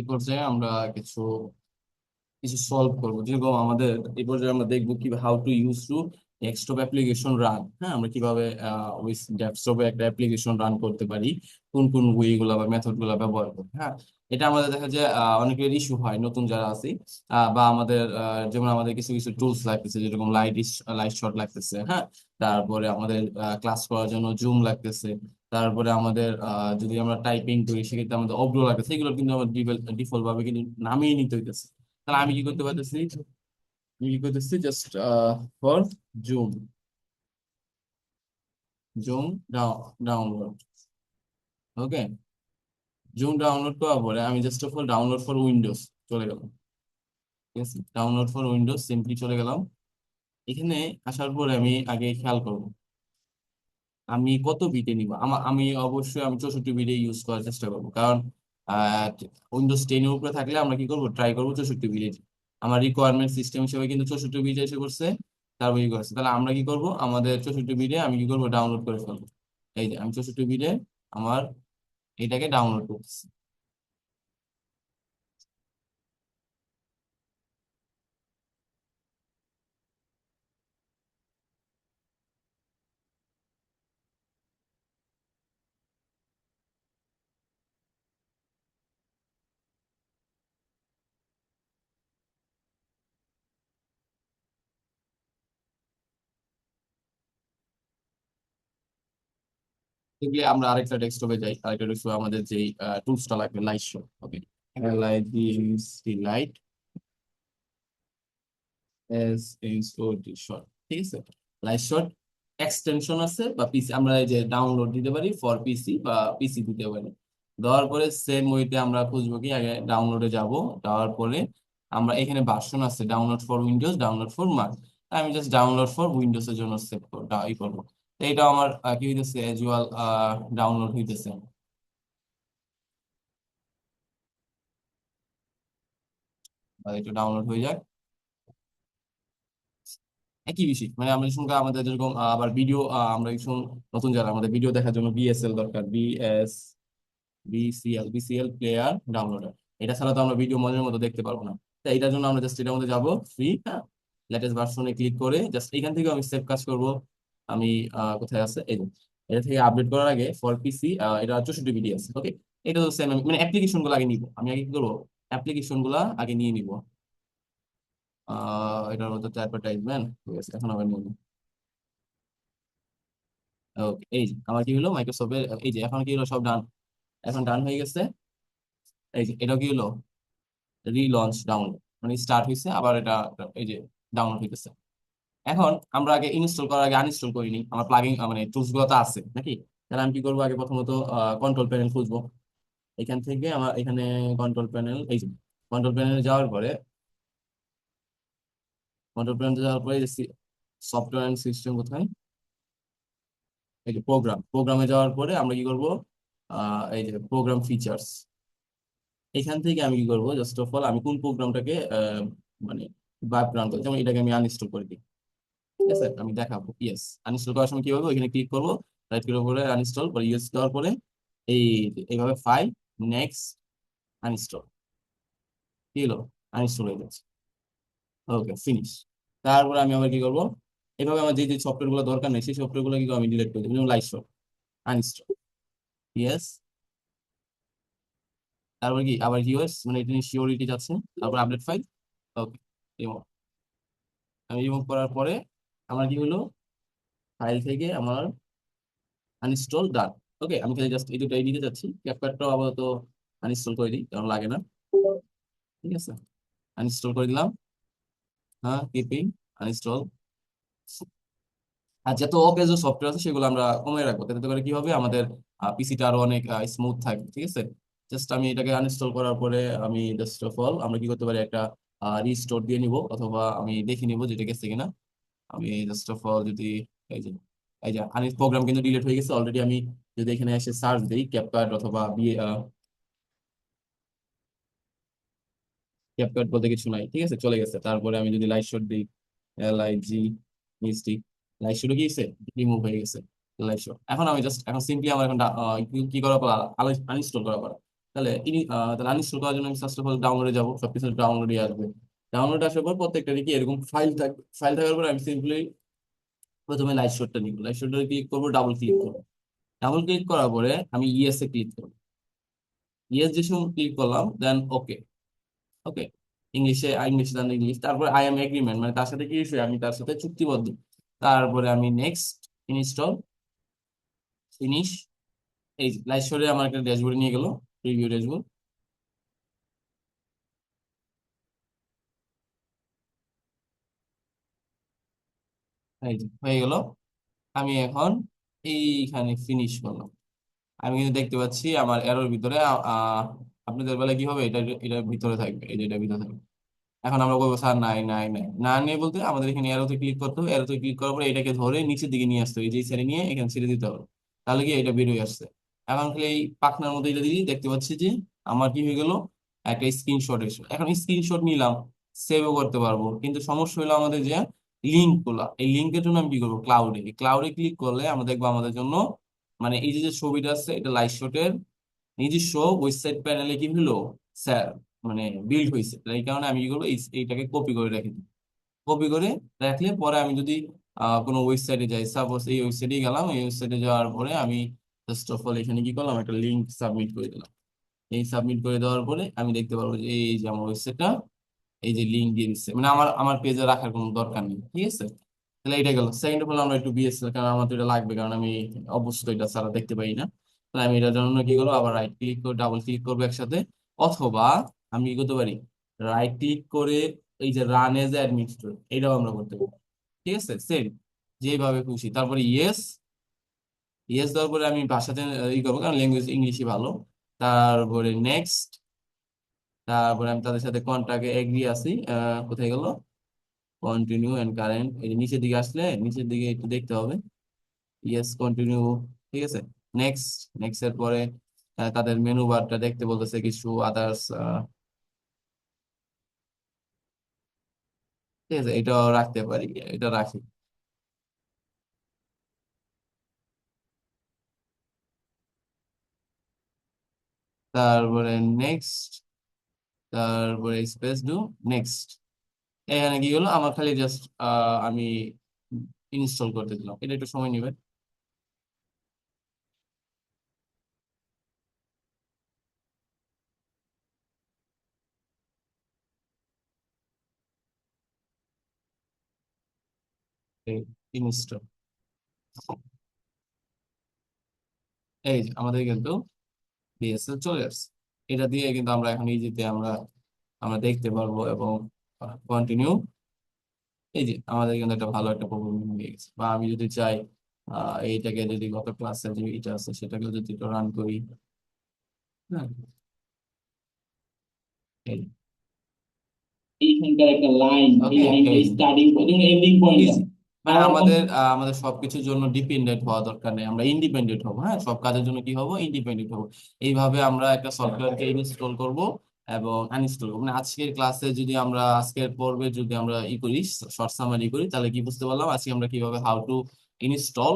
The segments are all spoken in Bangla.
এই পর্যায়ে আমরা কিছু কিছু সলভ করবো, যেরকম আমাদের এই পর্যায়ে আমরা দেখবো কি how to use to desktop application run. হ্যাঁ, আমরা কিভাবে ওই ডেস্কটপে একটা অ্যাপ্লিকেশন রান করতে পারি, কোন কোন ওয়ে গুলা বা মেথড গুলা ব্যবহার করে। হ্যাঁ, এটা আমাদের দেখা যায় অনেকের ইস্যু হয় নতুন যারা আছি, বা আমাদের যেমন আমাদের কিছু কিছু টুলস লাগতেছে, যেরকম লাইট শট লাগতেছে। হ্যাঁ, তারপরে আমাদের ক্লাস করার জন্য জুম লাগতেছে। তারপরে আমাদের যদি আমরা টাইপিং করি সেক্ষেত্রে আমাদের অব্রো লাগতেছে। এগুলো কিন্তু আমাদের ডিফল্ট ভাবে কিন্তু নামিয়ে নিতে হইতেছে। তাহলে আমি কি করতে পারতেছি, আমি কি করতেছি just for zoom, zoom download. Okay, zoom download করার পরে আমি just for download for Windows চলে গেলাম। ঠিক আছে, ডাউনলোড ফর উইন্ডোজ সিম্পলি চলে গেলাম। এখানে আসার পরে আমি আগে খেয়াল করব আমি কত বিটে নিব। আমি অবশ্যই আমি 64 বিটে ইউজ করার চেষ্টা করবো, কারণ উইন্ডোজ 10 এর উপরে থাকলে আমরা কি করবো, ট্রাই করবো 64 বিটে। আমার রিকোয়ারমেন্ট সিস্টেম হিসেবে কিন্তু 64 বিটে এসে করছে, তারপর কি করছে। তাহলে আমরা কি করব, আমাদের 64 বিটে আমি কি করবো, ডাউনলোড করে ফেলবো। এই যে আমি 64 বিটে আমার এটাকে ডাউনলোড করতেছি। এগুলি আমরা আরেকটা ডেস্কটপে যাই, আরেকটা ডেস্কটপে আমাদের যে টুলসটা লাগবে, লাইট শো। ওকে, লাইট শর্ট। ঠিক আছে, লাইট শর্ট এক্সটেনশন আছে বা পিসি, আমরা এই যে ডাউনলোড দিতে পারি ফর পিসি বা পিসি দিতে পারি। দেওয়ার পরে সেম ওইতে আমরা খুঁজবো কি, আগে ডাউনলোডে যাব। যাওয়ার পরে আমরা এখানে ভার্সন আছে, download for Windows, download for Mac. আমি জাস্ট ডাউনলোড ফর উইন্ডোজ এর জন্য সেভ করবো। তো এটা আমার কি হইতেছে, অ্যাজুয়াল ডাউনলোড হইতেছে। আর এটা ডাউনলোড হয়ে যাক। একই বিষয়, মানে আমরা শুনলাম আমাদের যেরকম আবার ভিডিও, আমরা কিছু নতুন যারা আমাদের ভিডিও দেখার জন্য বিএসএল দরকার, বিসিএল প্লেয়ার ডাউনলোডার। এটা ছাড়া তো আমরা ভিডিও মনের মতো দেখতে পারবো না। তাই এটার জন্য আমরা জাস্ট এটার মধ্যে যাবো, ফ্রি। হ্যাঁ, লেটেস্ট ভার্সনে ক্লিক করে জাস্ট এখান থেকে আমি সেভ কাজ করব। আমি কোথায় আছে, এই যে এটা থেকে আপডেট করার আগে ফর পিসি এটা 64 বিডি আছে। ওকে, এটা তো সেম, মানে অ্যাপ্লিকেশন গুলো আগে নিব। আমি আগে কি করবো, অ্যাপ্লিকেশন গুলা আগে নিয়ে নিব। এটার মধ্যে অ্যাডভার্টাইজমেন্ট, ঠিক আছে, এখন আবার নিয়ে নিব। ওকে, এই যে আমার কি হলো, মাইক্রোসফটের এই যে এখন কি হলো, সব ডান। এখন ডান হয়ে গেছে। এই যে এটা কি হলো, রিলঞ্চ ডাউনলোড, মানে স্টার্ট হয়েছে আবার এটা। এই যে ডাউনলোড হইতেছে। এখন আমরা আগে ইনস্টল করার আগে আনইনস্টল করিনি, আমার প্লাগইন মানে টুলস গুলো তো আছে নাকি। তাহলে আমি কি করবো, আগে প্রথমত কন্ট্রোল প্যানেল খুঁজবো। এখান থেকে আমার এখানে কন্ট্রোল প্যানেল, এই যে কন্ট্রোল প্যানেলে যাওয়ার পরে, কন্ট্রোল প্যানেলে যাওয়ার পরে সফটওয়্যার এন্ড সিস্টেম কোথায়, এই যে প্রোগ্রামে যাওয়ার পরে আমরা কি করব, এই যে প্রোগ্রাম ফিচার্স। এখান থেকে আমি কি করবো, জাস্ট অফ অল আমি কোন প্রোগ্রামটাকে মানে রান করছি, যেমন এটাকে আমি আনইনস্টল করে দিই। ঠিক আছে, আমি দেখাবো। ইয়েস, আনইনস্টল করার সময় কি হবে, এখানে ক্লিক করবো, রাইট ক্লিক করে আনইনস্টল পরে ইয়েস দেওয়ার পরে এই এইভাবে ফাইল, নেক্সট, আনইনস্টল, কি হলো, আনইনস্টল হয়ে যাচ্ছে। ওকে, ফিনিশ। তারপরে আমি আবার কি করবো, এভাবে আমার যে যে সফটওয়্যার গুলো দরকার নেই সেই সফটওয়্যার গুলো কি করবো, আমি ডিলিট করে দিই, যেমন লাইটশো, আনইনস্টল। ইয়েস, তারপর কি আবার ইউএস, মানে এটা সিওরিটি যাচ্ছে। তারপর আপডেট ফাইল। ওকে, আমি রিমুভ করার পরে আমার কি হলো, ফাইল থেকে আমার আনইনস্টল ডান। ওকে, আমি খালি জাস্ট এই দুটাই নিতে যাচ্ছি, ক্যাপকাটটাও আপাতত আনইনস্টল করে দিই, কারণ লাগে না। ঠিক আছে, আনইনস্টল করে দিলাম। হ্যাঁ, কিপিং আনইনস্টল। আর যত অকেজো সফটওয়্যার আছে সেগুলো আমরা কমিয়ে রাখবো, তাতে করে কি হবে, আমাদের পিসিটা আরো অনেক স্মুথ থাকবে। ঠিক আছে, জাস্ট আমি এটাকে আনইনস্টল করার পরে আমি জাস্ট অফ অল আমরা কি করতে পারি, একটা রিস্টোর দিয়ে নিব, অথবা আমি দেখে নিব যেটা গেছে কিনা। আমি জাস্ট অফ অল যদি এই যে আনিস প্রোগ্রাম কিন্তু ডিলিট হয়ে গেছে অলরেডি। আমি যদি এখানে এসে সার্চ দিই ক্যাপকাট অথবা ক্যাপকাট বলতে কিছু নাই, ঠিক আছে, চলে গেছে। তারপরে আমি যদি লাইট শট দিই, LIG মিস্টি, লাইট শট কি গেছে, রিমুভ হয়ে গেছে লাইট শট। এখন আমি জাস্ট এখন সিম্পলি আমার এখন কি করা পালা, আনইনস্টল করা পালা। তাহলে আনইনস্টল করার জন্য আমি ফার্স্ট অফ অল ডাউনলোডে যাবো, সবকিছু ডাউনলোডে আসবে। ডাউনলোড আসার পর প্রত্যেকটা কি এরকম ফাইল থাকবে, ফাইল থাকার পর আমি সিম্পলি প্রথমে লাইট শটটা নিব, লাইট শটটা ক্লিক করবো, ডাবল ক্লিক করবো। ডাবল ক্লিক করার পরে আমি ইএস এ ক্লিক করবো। ইএস যে সময় ক্লিক করলাম, দেন ওকে। ওকে, ইংলিশে দেন ইংলিশ, তারপরে আই এম এগ্রিমেন্ট, মানে তার সাথে কি বিষয়, আমি তার সাথে চুক্তিবদ্ধ। তারপরে আমি নেক্সট, ইনস্টল, ফিনিশ। এই লাইট শটে আমার একটা ড্যাশবোর্ডে নিয়ে গেল, প্রিভিউ ড্যাশবোর্ড। এই যে হয়ে গেল। আমি এখন এইখানে ফিনিশ করলাম। আমি কিন্তু দেখতে পাচ্ছি আমার এরোর ভিতরে আপনাদের বেলায় কি হবে, এটা ভিতরে থাকবে, এই যে এটা ভিতরে থাকবে। এখন আমরা বলবো স্যার নাই নাই নাই, না নিয়ে বলতে আমাদের এখানে এরোতে ক্লিক করতে হবে, এরোতে ক্লিক করার পরে এটাকে ধরে নিচের দিকে নিয়ে আসতে হবে, এই যে ছেড়ে নিয়ে এখানে ছেড়ে দিতে হবে। তাহলে কি এটা বেরিয়ে আসছে। এখন খালি এই পাখনার মধ্যে এটা দিই, দেখতে পাচ্ছি যে আমার কি হয়ে গেল, একটা স্ক্রিনশট এসে। এখন স্ক্রিনশট নিলাম, সেভও করতে পারবো, কিন্তু সমস্যা হলো আমাদের যে লিঙ্ক গুলা, এই লিঙ্কের জন্য আমি কি করবো, ক্লাউডে, ক্লাউডে ক্লিক করলে আমরা দেখবো আমাদের জন্য, মানে এই যে যে ছবিটা আছে এটা লাইট শটের নিজস্ব ওয়েবসাইট প্যানেলে কি হলো, স্যার, মানে বিল্ড হয়েছে। এই কারণে আমি কি করবো, এইটাকে কপি করে রেখে দিই। কপি করে রাখলে পরে আমি যদি কোনো ওয়েবসাইটে যাই, সাপোজ এই ওয়েবসাইটে গেলাম, এই ওয়েবসাইটে যাওয়ার পরে আমি ফার্স্ট অফ অল এখানে কি করলাম, একটা লিঙ্ক সাবমিট করে দিলাম। এই সাবমিট করে দেওয়ার পরে আমি দেখতে পারবো যে এই যে আমার ওয়েবসাইটটা, এই যে লিঙ্ক দিয়ে দিচ্ছে, মানে আমার আমার পেজে রাখার কোনো দরকার নেই, ঠিক আছে। তাহলে এটা গেল। সেকেন্ড অফ অল আমরা একটু বিএসএল, কারণ আমার তো এটা লাগবে, কারণ আমি অবশ্যই এটা ছাড়া দেখতে পাই না। তাহলে আমি এটার জন্য কি করবো, আবার রাইট ক্লিক করে ডাবল ক্লিক করবো একসাথে। অথবা আমি কি করতে পারি, রাইট ক্লিক করে এই যে রান এজ অ্যাডমিনিস্ট্রেটর, এটাও আমরা করতে পারি। ঠিক আছে, সেম যেভাবে খুশি। তারপরে ইয়েস, ইয়েস দেওয়ার পরে আমি ভাষাতে ই করবো, কারণ ল্যাঙ্গুয়েজ ইংলিশই ভালো। তারপরে নেক্সট, তারপরে আমি তাদের সাথে কন্ট্রাক্টে এগ্রি আছি। কোথায় গেল, কন্টিনিউ এন্ড কারেন্ট, এই যে নিচের দিকে আসলে নিচের দিকে একটু দেখতে হবে। Yes, continue. ঠিক আছে, নেক্সট। নেক্সট এর পরে তাদের মেনু বারটা দেখতে বলতেছে, কিছু আদার্স। ঠিক আছে, এটাও রাখতে পারি, এটা রাখি। তারপরে নেক্সট, তারপরে স্পেস ডু, নেক্সট। এখানে কি হলো, আমার খালি জাস্ট আমি ইনস্টল করতে দিলাম, এটা একটু সময় নেবে। ইনস্টল, এই যে আমাদের কিন্তু ডিএসএল চলে আসছে। এটা দিয়ে কিন্তু আমরা এখন ইজিতে আমরা আমরা দেখতে পারবো, এবং কন্টিনিউ। এই যে আমাদের কিন্তু একটা ভালো একটা প্রবলেম হয়ে গেছে। বা আমি যদি চাই এইটাকে যদি গত ক্লাসে যে এটা আছে সেটাকে যদি রান করি। হ্যাঁ, এই এইখানকার একটা লাইন, এই ওকে, লাইনটা এই স্টার্টিং পয়েন্ট, এন্ডিং পয়েন্টটা ইজি। মানে আবার আমাদের সবকিছুর জন্য ডিপেন্ডেন্ট হওয়া দরকার নেই, আমরা ইন্ডিপেন্ডেন্ট হবো। হ্যাঁ, সব কাজের জন্য কি হবো, ইন্ডিপেন্ডেন্ট হবো। এইভাবে আমরা একটা সফটওয়্যারকে ইনস্টল করব এবং আনইনস্টল করবো। মানে আজকের ক্লাসে যদি আমরা, আজকের পর্বে যদি আমরা ই করি, শর্ট সামারি করি, তাহলে কি বুঝতে পারলাম আজকে আমরা কিভাবে how to install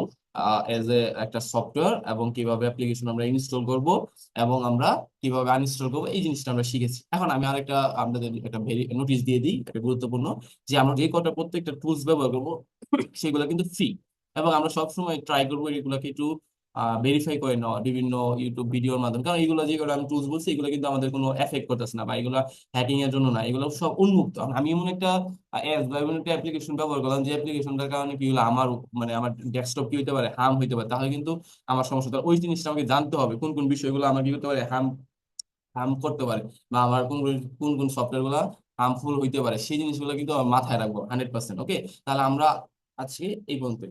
as a একটা সফটওয়্যার, এবং কিভাবে অ্যাপ্লিকেশন আমরা ইনস্টল করব, এবং আমরা কিভাবে আনইনস্টল করবো, এই জিনিসটা আমরা শিখেছি। এখন আমি আরেকটা আপনাদের একটা নোটিশ দিয়ে দিই, একটা গুরুত্বপূর্ণ, যে আমরা যে কটা প্রত্যেকটা টুলস ব্যবহার করবো সেগুলো কিন্তু ফ্রি। এবং আমরা সবসময় ট্রাই করবো এগুলোকে একটু ভেরিফাই করে নেওয়া বিভিন্ন ইউটিউব ভিডিওর মাধ্যমে, কারণ এগুলো যেগুলো আমি টুলস বলছি এগুলো কিন্তু আমাদের কোনো এফেক্ট করতেছে না, বা এগুলো হ্যাকিং এর জন্য না, এগুলো সব উন্মুক্ত। আমি এমন একটা অ্যাপস বা এমন একটা অ্যাপ্লিকেশন ব্যবহার করলাম, যে অ্যাপ্লিকেশনটার কারণে কি হলো, আমার মানে আমার ডেস্কটপ কি হতে পারে, হার্ম হইতে পারে, তাহলে কিন্তু আমার সমস্যা। তাহলে ওই জিনিসটা আমাকে জানতে হবে, কোন কোন বিষয়গুলো আমার কি হতে পারে, হার্ম হার্ম করতে পারে, বা আমার কোন কোন কোন সফটওয়্যার গুলা হার্মফুল হইতে পারে, সেই জিনিসগুলো কিন্তু আমার মাথায় রাখবো 100%। ওকে, তাহলে আমরা আজকে এই পর্যন্ত।